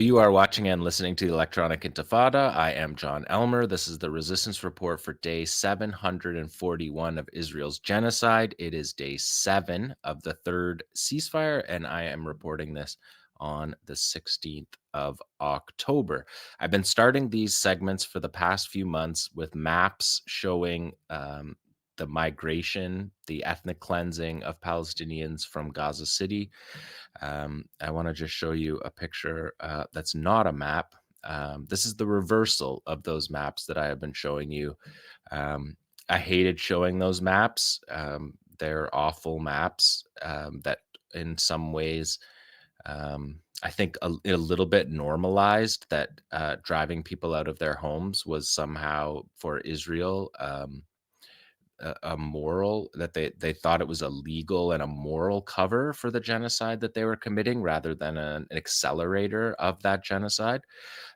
You are watching and listening to the Electronic Intifada. I am Jon Elmer. This is the Resistance Report for day 741 of Israel's genocide. It is day 7 of the third ceasefire, and I am reporting this on the 16th of October. I've been starting these segments for the past few months with maps showing the migration, the ethnic cleansing of Palestinians from Gaza City. I want to just show you a picture that's not a map. This is the reversal of those maps that I have been showing you. Um, I hated showing those maps. They're awful maps that, in some ways, I think a little bit normalized that driving people out of their homes was somehow for Israel. A moral that they thought it was a legal and a moral cover for the genocide that they were committing rather than an accelerator of that genocide.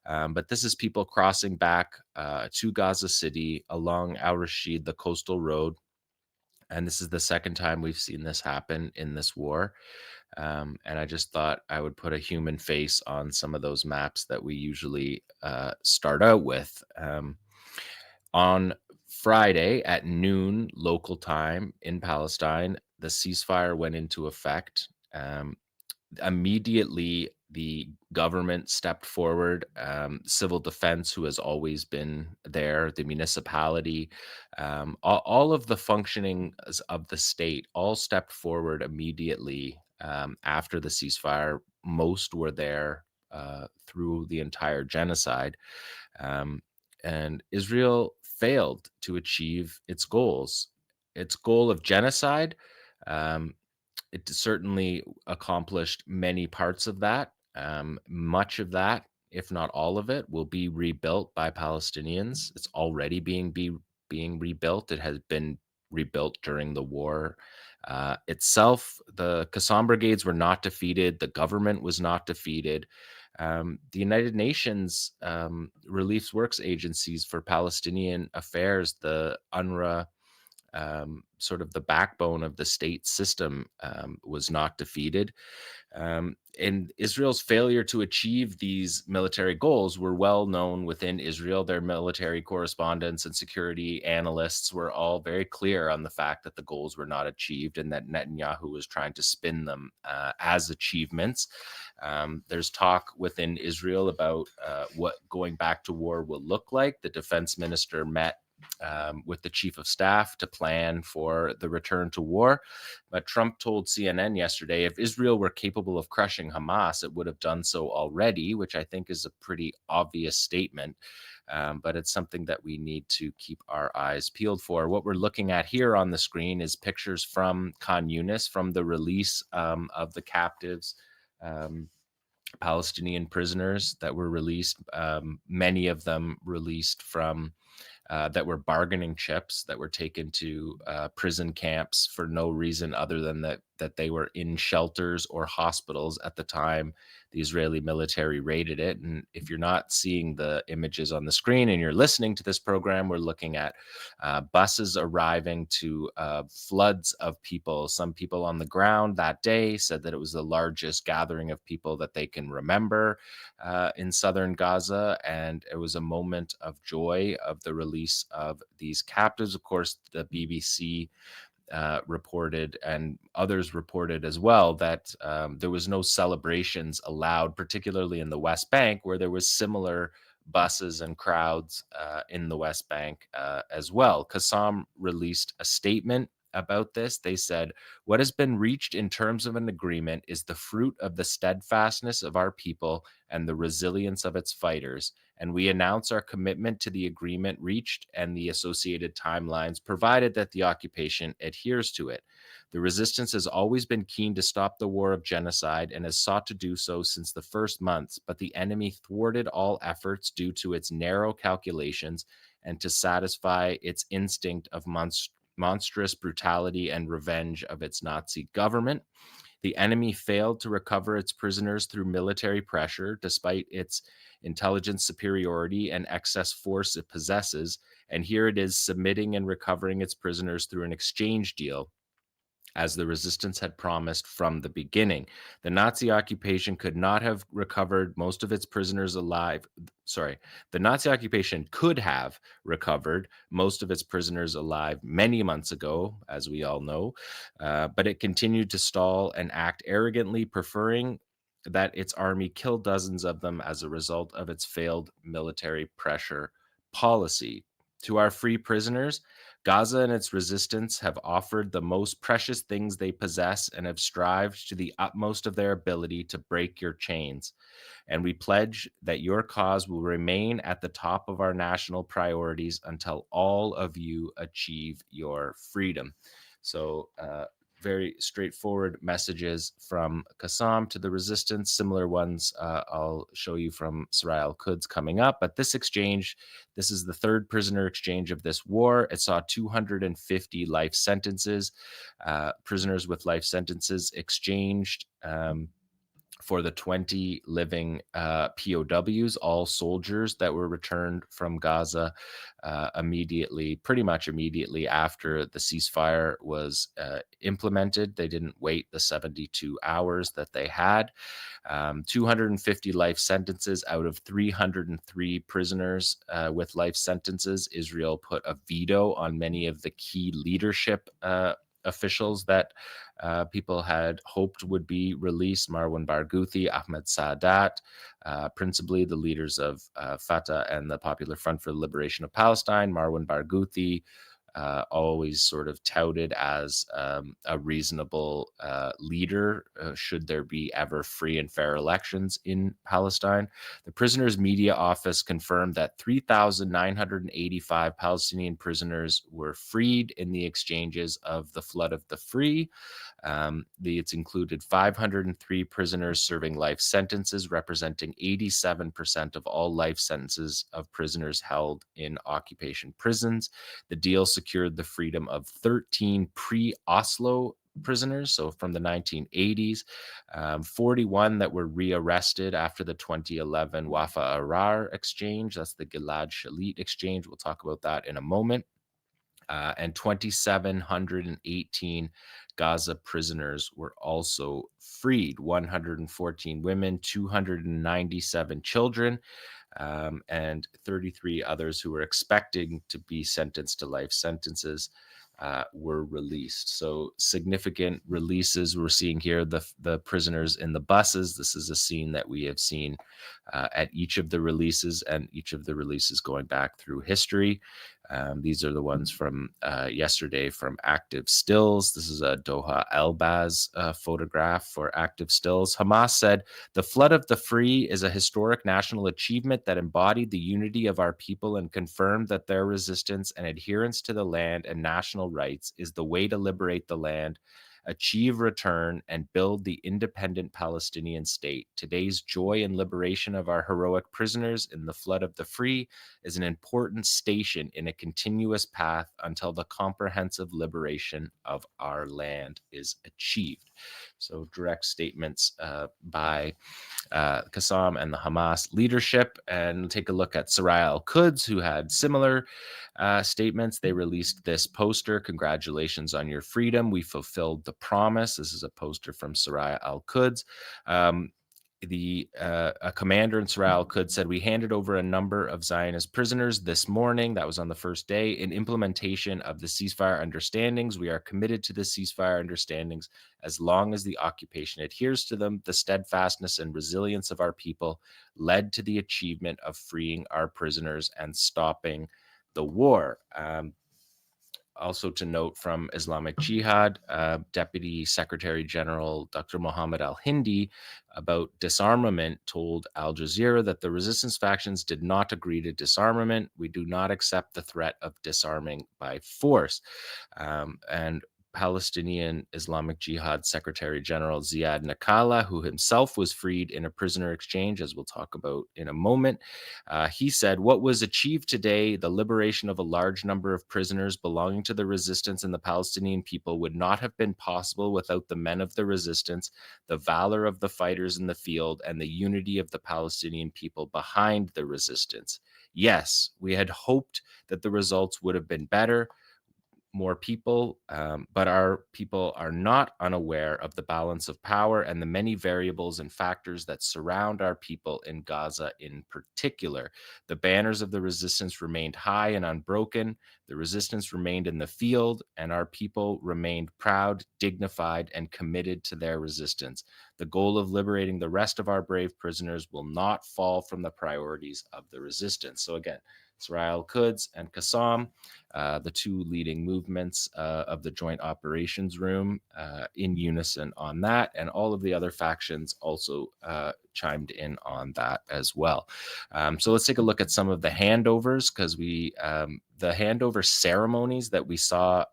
But this is people crossing back to Gaza City along Al Rashid, the coastal road. And this is the second time we've seen this happen in this war. And I just thought I would put a human face on some of those maps that we usually start out with. On Friday at noon local time in Palestine, the ceasefire went into effect. Immediately, the government stepped forward. Civil defense, who has always been there, the municipality, all of the functioning of the state all stepped forward immediately after the ceasefire. Most were there through the entire genocide. Um, and Israel failed to achieve its goals. Its goal of genocide, um, it certainly accomplished many parts of that. Much of that, if not all of it, will be rebuilt by Palestinians. It's already being rebuilt. It has been rebuilt during the war itself. The Qassam brigades were not defeated. The government was not defeated. The United Nations relief works agencies for Palestinian affairs, the UNRWA, sort of the backbone of the state system, was not defeated. And Israel's failure to achieve these military goals were well known within Israel. Their military correspondents and security analysts were all very clear on the fact that the goals were not achieved and that Netanyahu was trying to spin them as achievements. There's talk within Israel about what going back to war will look like. The defense minister met with the chief of staff to plan for the return to war. But Trump told CNN yesterday if Israel were capable of crushing Hamas, it would have done so already, which I think is a pretty obvious statement. But it's something that we need to keep our eyes peeled for. What we're looking at here on the screen is pictures from Khan Yunis, from the release of the captives. Palestinian prisoners that were released, many of them released from that were bargaining chips that were taken to prison camps for no reason other than that they were in shelters or hospitals at the time the Israeli military raided it. And if you're not seeing the images on the screen and you're listening to this program, we're looking at buses arriving to floods of people. Some people on the ground that day said that it was the largest gathering of people that they can remember in southern Gaza, and it was a moment of joy of the release of these captives. Of course, the BBC reported, and others reported as well, that there was no celebrations allowed, particularly in the West Bank, where there was similar buses and crowds in the West Bank as well. Qassam released a statement about this. They said, "What has been reached in terms of an agreement is the fruit of the steadfastness of our people and the resilience of its fighters, and we announce our commitment to the agreement reached and the associated timelines, provided that the occupation adheres to it. The resistance has always been keen to stop the war of genocide and has sought to do so since the first months, but the enemy thwarted all efforts due to its narrow calculations and to satisfy its instinct of monstrous brutality and revenge of its Nazi government. The enemy failed to recover its prisoners through military pressure, despite its intelligence superiority and excess force it possesses. And here it is submitting and recovering its prisoners through an exchange deal. as the resistance had promised from the beginning. The Nazi occupation could not have recovered most of its prisoners alive. Sorry, the Nazi occupation could have recovered most of its prisoners alive many months ago, as we all know, but it continued to stall and act arrogantly, preferring that its army kill dozens of them as a result of its failed military pressure policy. To our free prisoners, Gaza and its resistance have offered the most precious things they possess and have strived to the utmost of their ability to break your chains. And we pledge that your cause will remain at the top of our national priorities until all of you achieve your freedom. So, very straightforward messages from Qassam to the resistance. Similar ones I'll show you from Ssaraya al-Quds coming up. But this exchange, this is the third prisoner exchange of this war. It saw 250 life sentences, prisoners with life sentences exchanged. For the 20 living POWs, all soldiers that were returned from Gaza pretty much immediately after the ceasefire was implemented. They didn't wait the 72 hours that they had. 250 life sentences out of 303 prisoners with life sentences. Israel put a veto on many of the key leadership officials that people had hoped would be released: Marwan Barghouti, Ahmed Saadat, principally the leaders of Fatah and the Popular Front for the Liberation of Palestine. Marwan Barghouti, always sort of touted as a reasonable leader should there be ever free and fair elections in Palestine. The prisoners' media office confirmed that 3,985 Palestinian prisoners were freed in the exchanges of the Flood of the Free. It's included 503 prisoners serving life sentences, representing 87% of all life sentences of prisoners held in occupation prisons. The deal secured the freedom of 13 pre-Oslo prisoners, so from the 1980s, 41 that were rearrested after the 2011 Wafa Arar exchange. That's the Gilad Shalit exchange. We'll talk about that in a moment. And 2,718 Gaza prisoners were also freed: 114 women, 297 children, and 33 others who were expecting to be sentenced to life sentences were released. So significant releases we're seeing here. The prisoners in the buses. This is a scene that we have seen at each of the releases, and each of the releases going back through history. These are the ones from yesterday from Active Stills. This is a Doha Elbaz photograph for Active Stills. Hamas said, "The flood of the free is a historic national achievement that embodied the unity of our people and confirmed that their resistance and adherence to the land and national rights is the way to liberate the land, achieve return, and build the independent Palestinian state. Today's joy and liberation of our heroic prisoners in the flood of the free is an important station in a continuous path until the comprehensive liberation of our land is achieved." So direct statements by Qassam and the Hamas leadership. And take a look at Ssaraya al-Quds, who had similar statements. They released this poster: "Congratulations on your freedom. We fulfilled the promise." This is a poster from Ssaraya al-Quds. A commander in Ssaraya al-Quds said, "We handed over a number of Zionist prisoners this morning." That was on the first day. "In implementation of the ceasefire understandings, we are committed to the ceasefire understandings as long as the occupation adheres to them. The steadfastness and resilience of our people led to the achievement of freeing our prisoners and stopping the war." Also to note from Islamic Jihad, Deputy Secretary General Dr. Mohammed al-Hindi about disarmament told Al Jazeera that the resistance factions did not agree to disarmament. "We do not accept the threat of disarming by force." And Palestinian Islamic Jihad Secretary General Ziad Nakala, who himself was freed in a prisoner exchange, as we'll talk about in a moment, he said, "What was achieved today, the liberation of a large number of prisoners belonging to the resistance and the Palestinian people, would not have been possible without the men of the resistance, the valor of the fighters in the field, and the unity of the Palestinian people behind the resistance. Yes, we had hoped that the results would have been better. more people, but our people are not unaware of the balance of power and the many variables and factors that surround our people in Gaza in particular. The banners of the resistance remained high and unbroken. The resistance remained in the field, and our people remained proud, dignified, and committed to their resistance. The goal of liberating the rest of our brave prisoners will not fall from the priorities of the resistance. So again, Israel Quds and Qassam, the two leading movements of the Joint Operations Room, in unison on that, and all of the other factions also chimed in on that as well. So let's take a look at some of the handovers, because the handover ceremonies that we saw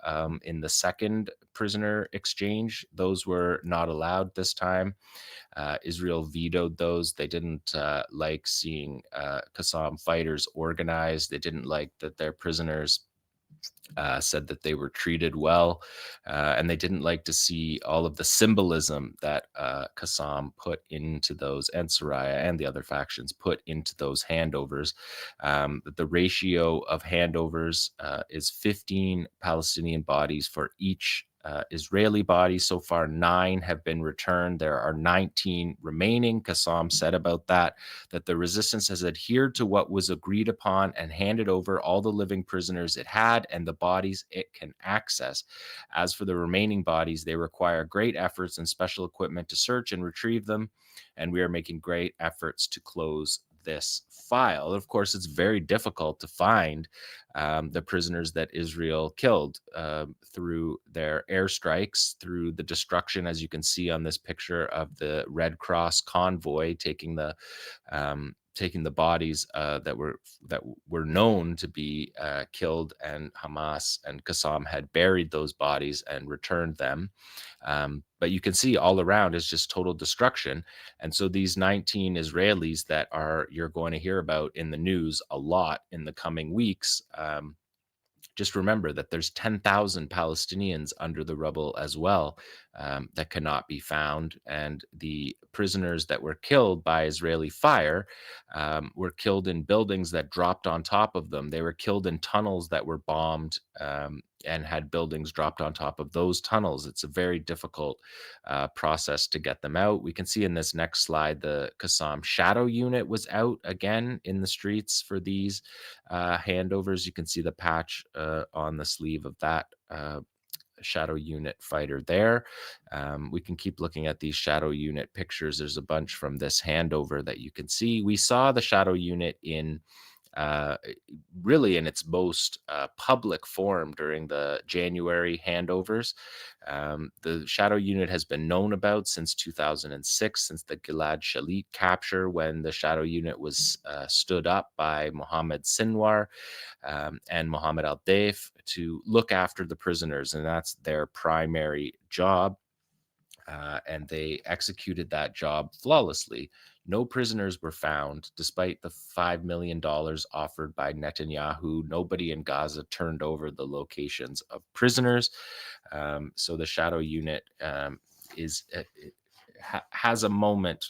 in the second prisoner exchange, those were not allowed this time. Israel vetoed those. They didn't like seeing Qassam fighters organized. They didn't like that their prisoners said that they were treated well, and they didn't like to see all of the symbolism that Qassam put into those, and Soraya and the other factions put into those handovers. The ratio of handovers is 15 Palestinian bodies for each Israeli body. So far, 9 have been returned. There are 19 remaining. Qassam said about that the resistance has adhered to what was agreed upon and handed over all the living prisoners it had and the bodies it can access. As for the remaining bodies, they require great efforts and special equipment to search and retrieve them, and we are making great efforts to close this file. Of course, it's very difficult to find the prisoners that Israel killed through their airstrikes, through the destruction, as you can see on this picture of the Red Cross convoy taking the bodies that were known to be killed, and Hamas and Qassam had buried those bodies and returned them. But you can see all around is just total destruction. And so these 19 Israelis that you're going to hear about in the news a lot in the coming weeks, just remember that there's 10,000 Palestinians under the rubble as well, that cannot be found. And the prisoners that were killed by Israeli fire were killed in buildings that dropped on top of them. They were killed in tunnels that were bombed, and had buildings dropped on top of those tunnels. It's a very difficult process to get them out. We can see in this next slide the Qassam shadow unit was out again in the streets for these handovers. You can see the patch on the sleeve of that shadow unit fighter there. We can keep looking at these shadow unit pictures. There's a bunch from this handover that you can see. We saw the shadow unit uh, really in its most public form during the January handovers. The shadow unit has been known about since 2006, since the Gilad Shalit capture, when the shadow unit was stood up by Mohammed Sinwar and Mohammed al-Deif to look after the prisoners, and that's their primary job. And they executed that job flawlessly. No prisoners were found, despite the $5 million offered by Netanyahu. Nobody in Gaza turned over the locations of prisoners. So the shadow unit is has a moment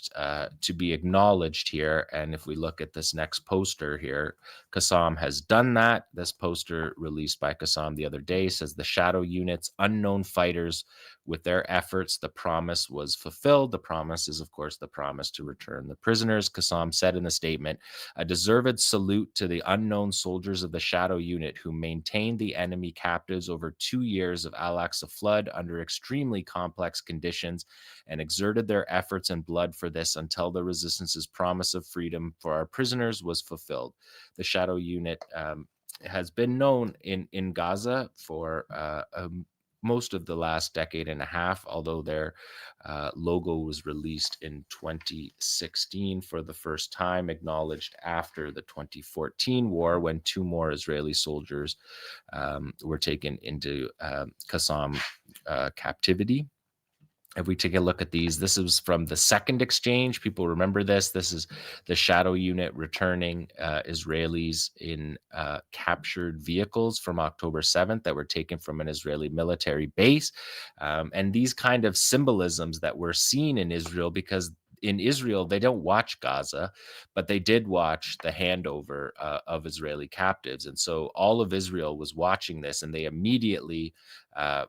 to be acknowledged here. And if we look at this next poster here, Qassam has done that. This poster released by Qassam the other day says the shadow units, unknown fighters, with their efforts, the promise was fulfilled. The promise is, of course, the promise to return the prisoners. Qassam said in the statement, a deserved salute to the unknown soldiers of the shadow unit who maintained the enemy captives over 2 years of Al-Aqsa flood under extremely complex conditions and exerted their efforts and blood for this until the resistance's promise of freedom for our prisoners was fulfilled. The shadow unit has been known in Gaza for most of the last decade and a half, although their logo was released in 2016 for the first time, acknowledged after the 2014 war, when 2 more Israeli soldiers were taken into Qassam captivity. If we take a look at these, this is from the second exchange. People remember this. This is the shadow unit returning Israelis in captured vehicles from October 7th that were taken from an Israeli military base. And these kind of symbolisms that were seen in Israel, because in Israel, they don't watch Gaza, but they did watch the handover of Israeli captives. And so all of Israel was watching this, and they immediately uh,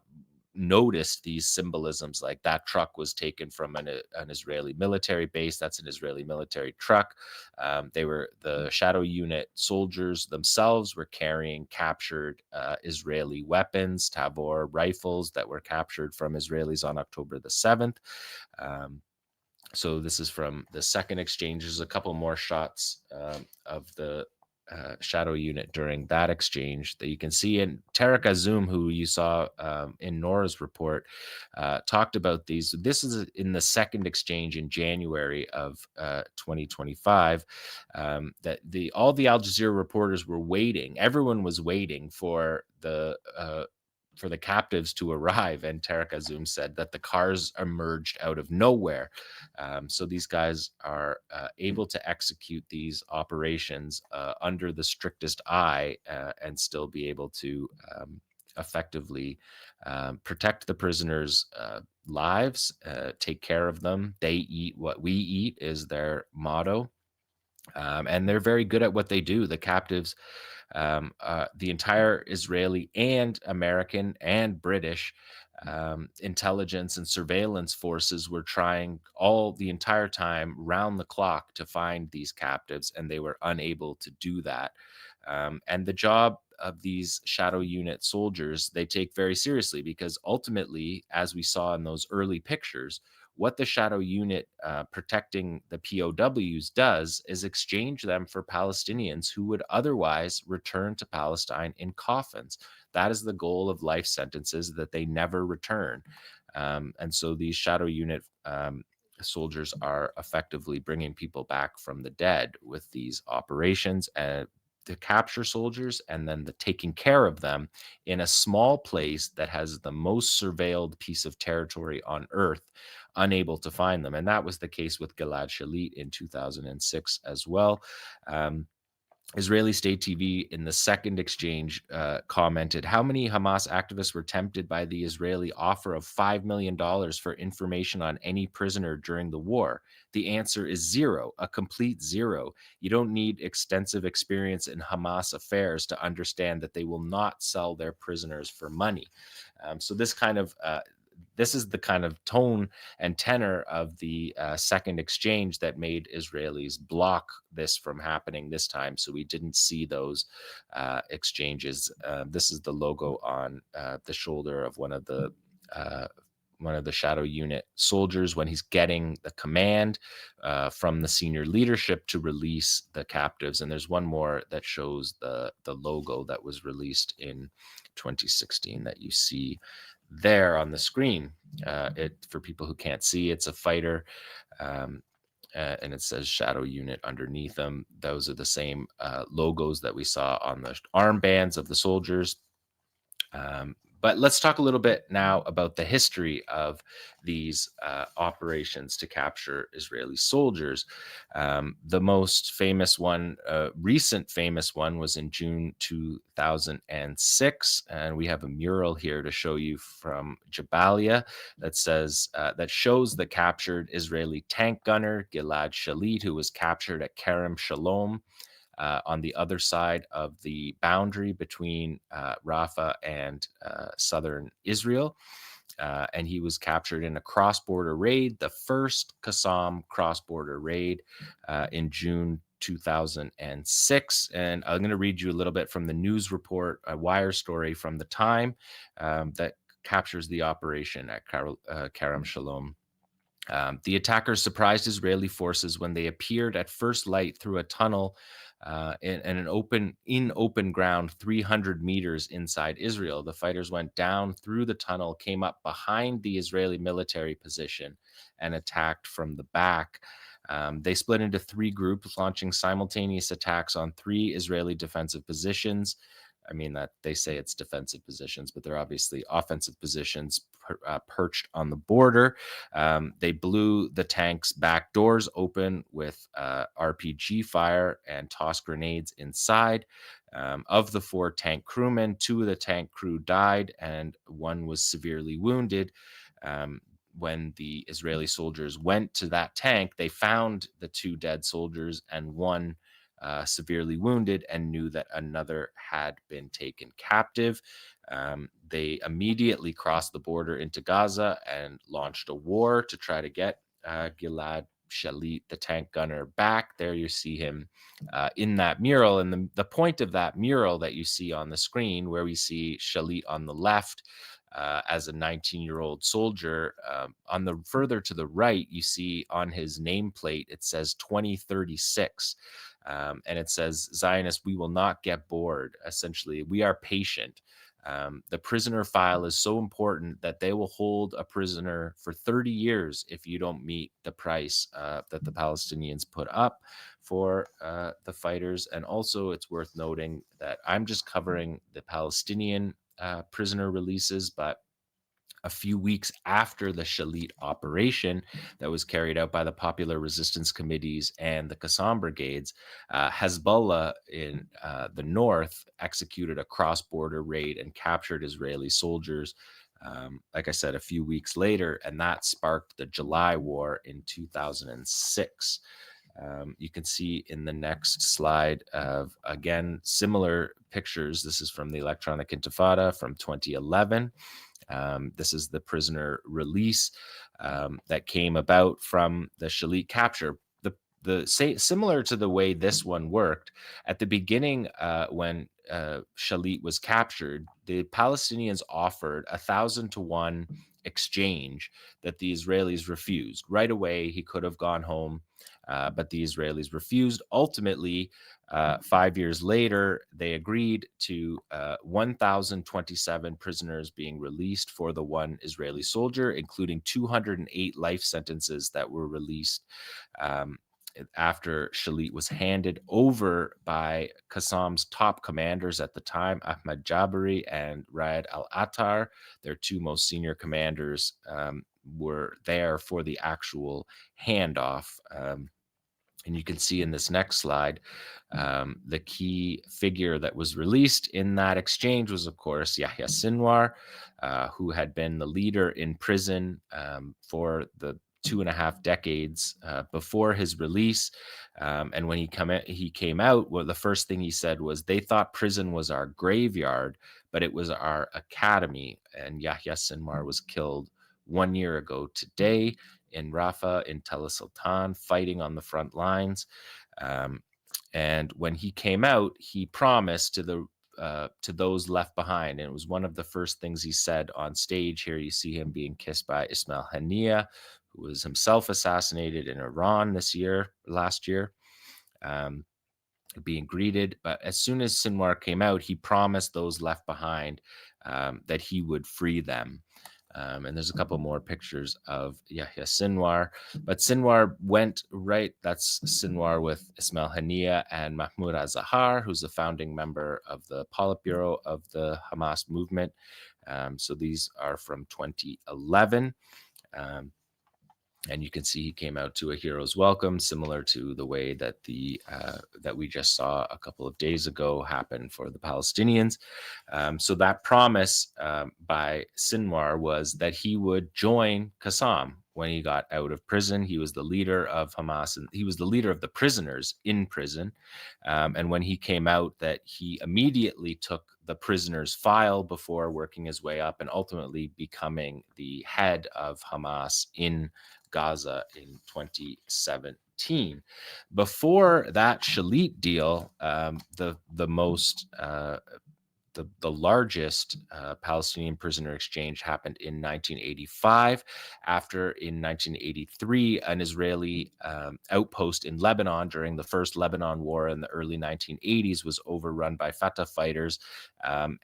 noticed these symbolisms. Like that truck was taken from an Israeli military base. That's an Israeli military truck. They were the shadow unit soldiers themselves were carrying captured Israeli weapons, Tavor rifles that were captured from Israelis on October the 7th. Um, so this is from the second exchange. There's a couple more shots of the shadow unit during that exchange that you can see. And Tarek Azum, who you saw in Nora's report, talked about these. This is in the second exchange in January of 2025. That all the Al Jazeera reporters were waiting. Everyone was waiting for the captives to arrive. And Tarek Azum said that the cars emerged out of nowhere. So these guys are able to execute these operations under the strictest eye and still be able to effectively protect the prisoners' lives, take care of them. They eat what we eat is their motto. And they're very good at what they do. The captives, the entire Israeli and American and British intelligence and surveillance forces were trying all the entire time, round the clock, to find these captives, and they were unable to do that. And the job of these shadow unit soldiers, they take very seriously because ultimately, as we saw in those early pictures, what the shadow unit protecting the POWs does is exchange them for Palestinians who would otherwise return to Palestine in coffins. That is the goal of life sentences, that they never return. And so these shadow unit soldiers are effectively bringing people back from the dead with these operations, and to capture soldiers and then the taking care of them in a small place that has the most surveilled piece of territory on earth, unable to find them. And that was the case with Gilad Shalit in 2006 as well. Um, Israeli state TV in the second exchange commented, how many Hamas activists were tempted by the Israeli offer of $5 million for information on any prisoner during the war? The answer is zero, a complete zero. You don't need extensive experience in Hamas affairs to understand that they will not sell their prisoners for money. So this is the kind of tone and tenor of the second exchange that made Israelis block this from happening this time. So we didn't see those exchanges. This is the logo on the shoulder of uh, one of the shadow unit soldiers when he's getting the command from the senior leadership to release the captives. And there's one more that shows the logo that was released in 2016 that you see there on the screen. For people who can't see, it's a fighter, um, and it says Shadow Unit underneath them. Those are the same logos that we saw on the armbands of the soldiers. But let's talk a little bit now about the history of these operations to capture Israeli soldiers. The most famous one, recent famous one, was in June 2006, and we have a mural here to show you from Jabalia that shows the captured Israeli tank gunner Gilad Shalit, who was captured at Kerem Shalom, on the other side of the boundary between Rafah and southern Israel. And he was captured in a cross-border raid, the first Qassam cross-border raid in June 2006. And I'm going to read you a little bit from the news report, a wire story from the time that captures the operation at Kerem Shalom. The attackers surprised Israeli forces when they appeared at first light through a tunnel in open ground 300 meters inside Israel. The fighters went down through the tunnel, came up behind the Israeli military position, and attacked from the back. They split into three groups, launching simultaneous attacks on three Israeli defensive positions. I mean, that they say it's defensive positions, but they're obviously offensive positions perched on the border. They blew the tank's back doors open with RPG fire and tossed grenades inside. Of the four tank crewmen, two of the tank crew died and one was severely wounded. Um, when the Israeli soldiers went to that tank, they found the two dead soldiers and one severely wounded, and knew that another had been taken captive. They immediately crossed the border into Gaza and launched a war to try to get Gilad Shalit, the tank gunner, back. There you see him in that mural. And the point of that mural that you see on the screen, where we see Shalit on the left as a 19-year-old soldier, on the further to the right, you see on his nameplate, it says 2036. And it says, Zionists, we will not get bored. Essentially, we are patient. The prisoner file is so important that they will hold a prisoner for 30 years if you don't meet the price that the Palestinians put up for the fighters. And also, it's worth noting that I'm just covering the Palestinian prisoner releases, but a few weeks after the Shalit operation that was carried out by the Popular Resistance Committees and the Qassam Brigades, Hezbollah in the north executed a cross-border raid and captured Israeli soldiers, like I said, a few weeks later, and that sparked the July War in 2006. You can see in the next slide of, again, similar pictures. This is from the Electronic Intifada from 2011. This is the prisoner release that came about from the Shalit capture. Similar to the way this one worked at the beginning, when Shalit was captured, the Palestinians offered 1,000-to-1 exchange that the Israelis refused. Right away, he could have gone home, but the Israelis refused. Ultimately, 5 years later, they agreed to 1,027 prisoners being released for the one Israeli soldier, including 208 life sentences that were released after Shalit was handed over by Qassam's top commanders at the time, Ahmed Jabari and Raed al-Attar. Their two most senior commanders were there for the actual handoff. And you can see in this next slide, the key figure that was released in that exchange was, of course, Yahya Sinwar, who had been the leader in prison for the 2.5 decades before his release. And when he came out, well, the first thing he said was, they thought prison was our graveyard, but it was our academy. And Yahya Sinwar was killed 1 year ago today in Rafah, in Tel Sultan, fighting on the front lines. And when he came out, he promised to those left behind, and it was one of the first things he said on stage. Here you see him being kissed by Ismail Haniyeh, who was himself assassinated in Iran last year. Being greeted. But as soon as Sinwar came out, he promised those left behind that he would free them. And there's a couple more pictures of Yahya Sinwar. But Sinwar went right. That's Sinwar with Ismail Haniyeh and Mahmoud al-Zahar, who's a founding member of the Politburo of the Hamas movement. So these are from 2011. And you can see he came out to a hero's welcome, similar to the way that that we just saw a couple of days ago happen for the Palestinians. So that promise by Sinwar was that he would join Qassam when he got out of prison. He was the leader of Hamas, and he was the leader of the prisoners in prison. And when he came out, that he immediately took the prisoner's file before working his way up and ultimately becoming the head of Hamas in Gaza in 2017. Before that Shalit deal, the largest Palestinian prisoner exchange happened in 1985, after in 1983 an Israeli outpost in Lebanon during the first Lebanon War in the early 1980s was overrun by Fatah fighters,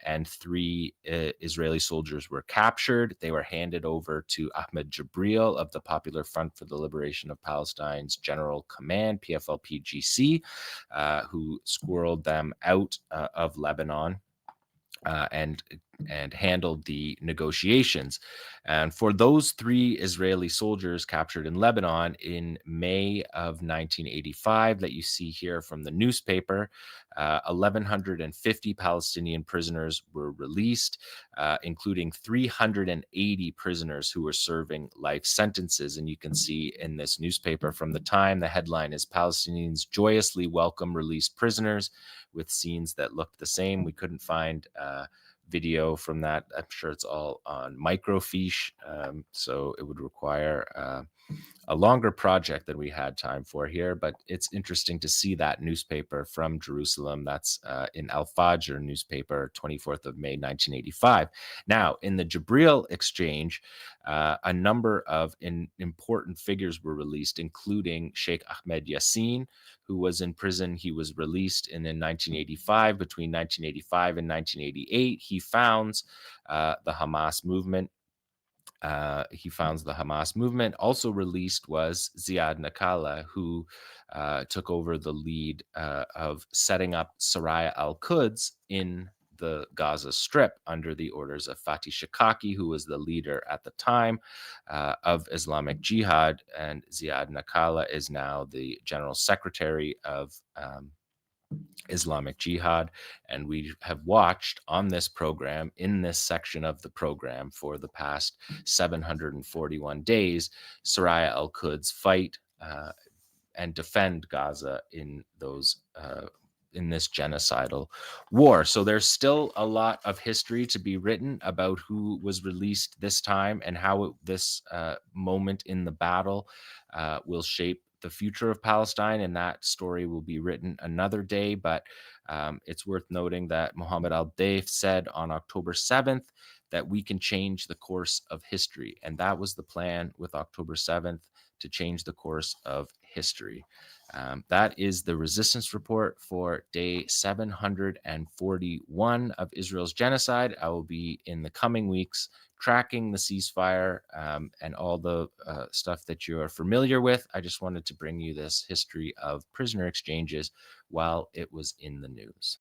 and 3 Israeli soldiers were captured. They were handed over to Ahmed Jibril of the Popular Front for the Liberation of Palestine's General Command, PFLP-GC, who squirreled them out of Lebanon. And and handled the negotiations. And for those three Israeli soldiers captured in Lebanon in May of 1985, that you see here from the newspaper, 1,150 Palestinian prisoners were released, including 380 prisoners who were serving life sentences. And you can see in this newspaper from the time, the headline is Palestinians joyously welcome released prisoners, with scenes that looked the same. We couldn't find video from that. I'm sure it's all on microfiche, so it would require a longer project than we had time for here, but it's interesting to see that newspaper from Jerusalem. That's in 𝐓𝐡𝐞 newspaper, 24th of May, 1985. Now, in the Jabril exchange, a number of important figures were released, including Sheikh Ahmed Yassin, who was in prison. He was released in 1985. Between 1985 and 1988, he founds the Hamas movement. Also released was Ziad Nakala, who took over the lead of setting up Saraya al-Quds in the Gaza Strip under the orders of Fatih Shikaki, who was the leader at the time of Islamic Jihad. And Ziad Nakala is now the general secretary of Islamic Jihad. And we have watched on this program, in this section of the program, for the past 741 days, Saraya al-Quds fight and defend Gaza in those in this genocidal war. So there's still a lot of history to be written about who was released this time and how this moment in the battle will shape the future of Palestine, and that story will be written another day. But it's worth noting that Mohammed al-Deif said on October 7th that we can change the course of history, and that was the plan with October 7th, to change the course of history. That is the resistance report for day 741 of Israel's genocide. I will be in the coming weeks tracking the ceasefire and all the stuff that you are familiar with. I just wanted to bring you this history of prisoner exchanges while it was in the news.